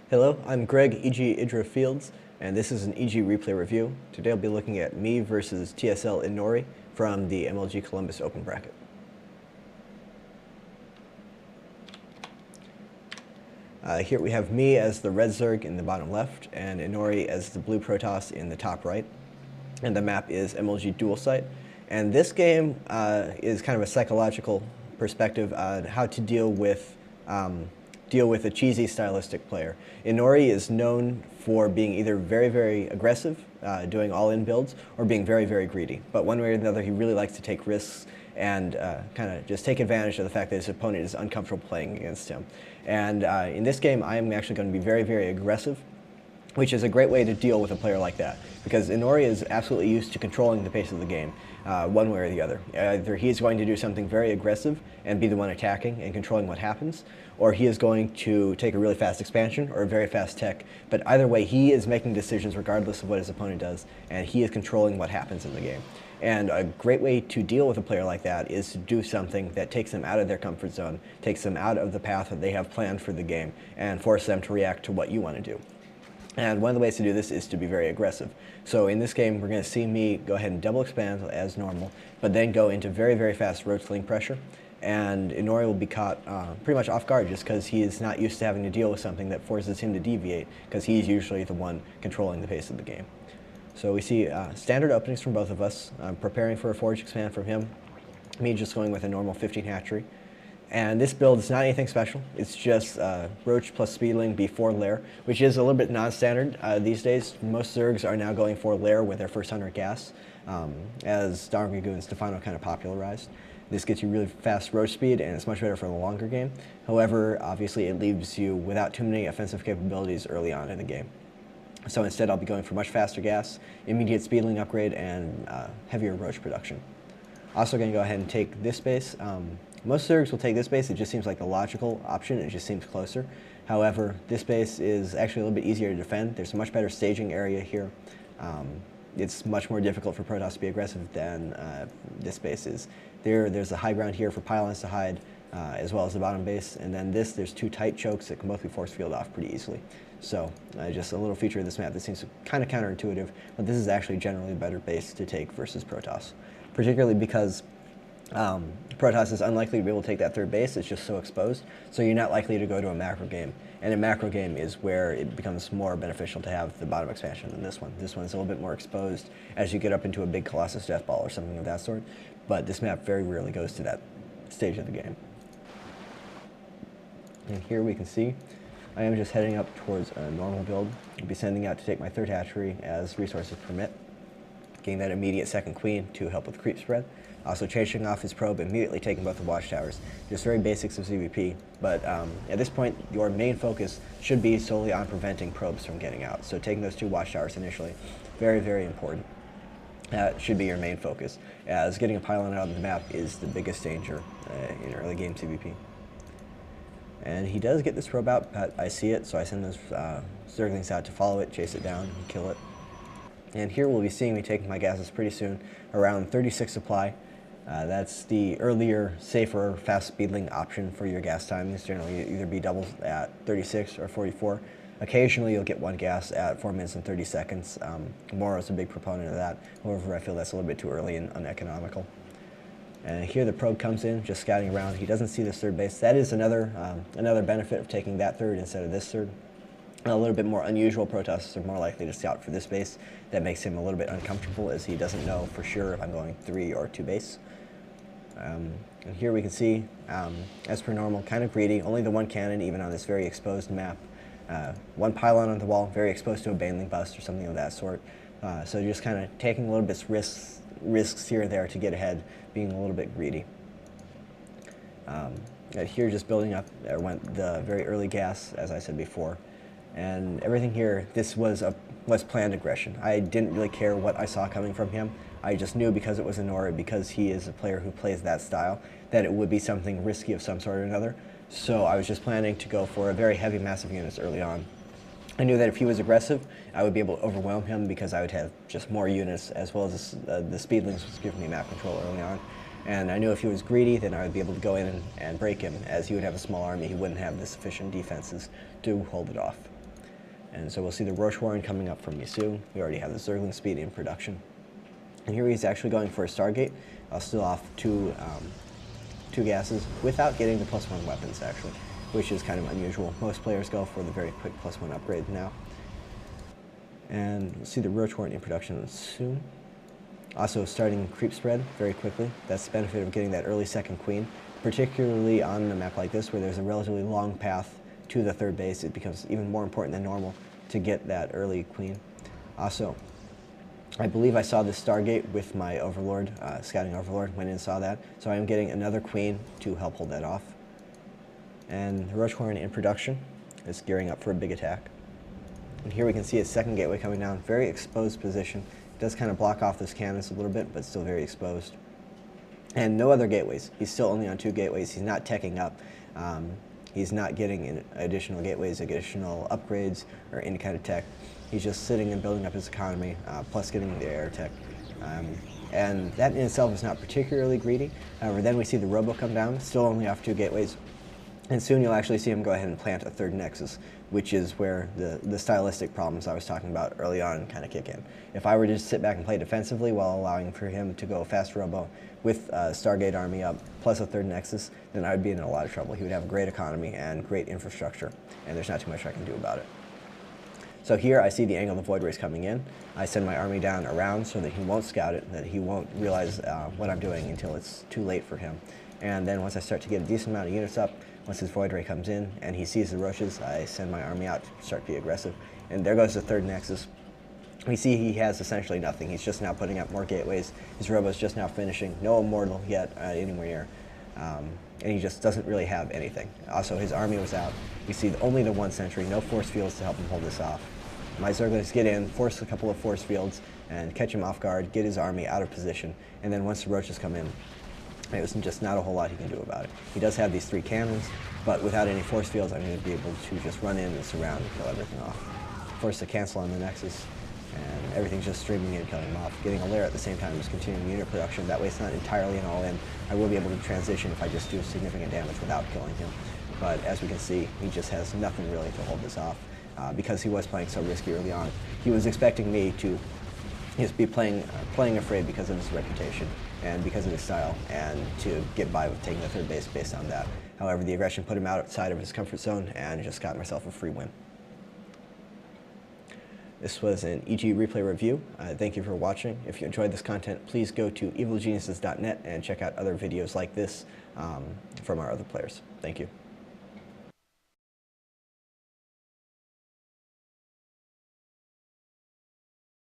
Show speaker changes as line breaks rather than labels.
Hello, I'm Greg, EG.IdrA Fields, and this is an EG replay review. Today I'll be looking at me versus TSL-IdnOri from the MLG Columbus Open Bracket. Here we have me as the red Zerg in the bottom left, and IdnOri as the blue Protoss in the top right. And the map is MLG Dual Site. And this game is kind of a psychological perspective on how to deal with a cheesy stylistic player. IdnOri is known for being either very, very aggressive, doing all-in builds, or being very, very greedy. But one way or another, he really likes to take risks and kind of just take advantage of the fact that his opponent is uncomfortable playing against him. And in this game, I am actually going to be very, very aggressive, which is a great way to deal with a player like that, because IdnOri is absolutely used to controlling the pace of the game, one way or the other. Either he is going to do something very aggressive and be the one attacking and controlling what happens, or he is going to take a really fast expansion or a very fast tech. But either way, he is making decisions regardless of what his opponent does, and he is controlling what happens in the game. And a great way to deal with a player like that is to do something that takes them out of their comfort zone, takes them out of the path that they have planned for the game, and force them to react to what you want to do. And one of the ways to do this is to be very aggressive. So in this game, we're going to see me go ahead and double expand as normal, but then go into very, very fast road sling pressure. And IdnOri will be caught pretty much off guard just because he is not used to having to deal with something that forces him to deviate, because he's usually the one controlling the pace of the game. So we see standard openings from both of us. I'm preparing for a forge expand from him, me just going with a normal 15 hatchery. And this build is not anything special. It's just Roach plus Speedling before Lair, which is a little bit non-standard these days. Most Zergs are now going for Lair with their first 100 gas, as Dargagoon and Stefano kind of popularized. This gets you really fast Roach speed, and it's much better for the longer game. However, obviously it leaves you without too many offensive capabilities early on in the game. So instead I'll be going for much faster gas, immediate Speedling upgrade, and heavier Roach production. Also going to go ahead and take this base. Most Zergs will take this base. It just seems like the logical option. It just seems closer. However, this base is actually a little bit easier to defend. There's a much better staging area here. It's much more difficult for Protoss to be aggressive than this base is. There's a high ground here for pylons to hide, as well as the bottom base. And then there's two tight chokes that can both be force field off pretty easily. So just a little feature of this map that seems kind of counterintuitive, but this is actually generally a better base to take versus Protoss, particularly because Protoss is unlikely to be able to take that third base. It's just so exposed, so you're not likely to go to a macro game. And a macro game is where it becomes more beneficial to have the bottom expansion than this one. This one is a little bit more exposed as you get up into a big Colossus Death Ball or something of that sort, but this map very rarely goes to that stage of the game. And here we can see I am just heading up towards a normal build. I'll be sending out to take my third hatchery as resources permit, getting that immediate second queen to help with creep spread. Also chasing off his probe, immediately taking both the watchtowers. Just very basics of ZvP, but at this point your main focus should be solely on preventing probes from getting out. So taking those two watchtowers initially, very, very important. That should be your main focus, as getting a pylon out of the map is the biggest danger in early game ZvP. And he does get this probe out, but I see it, so I send those Zerglings out to follow it, chase it down, and kill it. And here we'll be seeing me taking my gases pretty soon, around 36 supply. That's the earlier, safer, fast Speedling option for your gas timings. Generally, either be doubles at 36 or 44. Occasionally, you'll get one gas at 4 minutes and 30 seconds. Moro's a big proponent of that. However, I feel that's a little bit too early and uneconomical. And here the probe comes in, just scouting around. He doesn't see this third base. That is another benefit of taking that third instead of this third. A little bit more unusual Protoss are more likely to scout for this base. That makes him a little bit uncomfortable, as he doesn't know for sure if I'm going 3 or 2 base. And here we can see, as per normal, kind of greedy. Only the one cannon, even on this very exposed map. One pylon on the wall, very exposed to a Baneling bust or something of that sort. So just kind of taking a little bit risks here and there to get ahead, being a little bit greedy. Here just building up, there went the very early gas, as I said before. And everything here, this was planned aggression. I didn't really care what I saw coming from him. I just knew, because it was IdnOri, because he is a player who plays that style, that it would be something risky of some sort or another. So I was just planning to go for a very heavy, massive units early on. I knew that if he was aggressive, I would be able to overwhelm him because I would have just more units, as well as the Speedlings was giving me map control early on. And I knew if he was greedy, then I would be able to go in and break him, as he would have a small army. He wouldn't have the sufficient defenses to hold it off. And so we'll see the Roche Warren coming up from me soon. We already have the Zergling Speed in production. And here he's actually going for a Stargate. I'll steal off two gases without getting the +1 weapons, actually, which is kind of unusual. Most players go for the very quick +1 upgrade now. And we'll see the Roche Warren in production soon. Also starting creep spread very quickly. That's the benefit of getting that early second queen, particularly on a map like this where there's a relatively long path to the third base. It becomes even more important than normal to get that early queen. Also, I believe I saw this Stargate with my Overlord, Scouting Overlord, went in and saw that. So I am getting another queen to help hold that off. And the Roche Warren in production is gearing up for a big attack. And here we can see his second gateway coming down, very exposed position. It does kind of block off those cannons a little bit, but still very exposed. And no other gateways. He's still only on 2 gateways. He's not teching up. He's not getting additional gateways, additional upgrades, or any kind of tech. He's just sitting and building up his economy, plus getting the air tech. And that in itself is not particularly greedy. However, then we see the Robo come down, still only off 2 gateways. And soon you'll actually see him go ahead and plant a 3rd Nexus, which is where the stylistic problems I was talking about early on kind of kick in. If I were to just sit back and play defensively while allowing for him to go fast Robo with Stargate army up, plus a 3rd Nexus, then I would be in a lot of trouble. He would have a great economy and great infrastructure, and there's not too much I can do about it. So here I see the angle of the Void Rays coming in. I send my army down around so that he won't scout it, that he won't realize what I'm doing until it's too late for him. And then once I start to get a decent amount of units up, once his Void Ray comes in and he sees the Roches, I send my army out to start to be aggressive. And there goes the 3rd Nexus. We see he has essentially nothing. He's just now putting up more gateways. His Robo's just now finishing. No Immortal yet anywhere near. And he just doesn't really have anything. Also, his army was out. We see only the 1 sentry, no force fields to help him hold this off. My Zerglings get in, force a couple of force fields, and catch him off guard, get his army out of position. And then once the Roaches come in, there's just not a whole lot he can do about it. He does have these 3 cannons, but without any force fields, I'm going to be able to just run in and surround and kill everything off. Force to cancel on the Nexus, and everything's just streaming in, killing him off. Getting a lair at the same time is continuing unit production. That way it's not entirely an all-in. I will be able to transition if I just do significant damage without killing him. But as we can see, he just has nothing really to hold this off. Because he was playing so risky early on, he was expecting me to just be playing afraid because of his reputation and because of his style, and to get by with taking the 3rd base based on that. However, the aggression put him outside of his comfort zone and just got myself a free win. This was an EG replay review. Thank you for watching. If you enjoyed this content, please go to evilgeniuses.net and check out other videos like this from our other players. Thank you.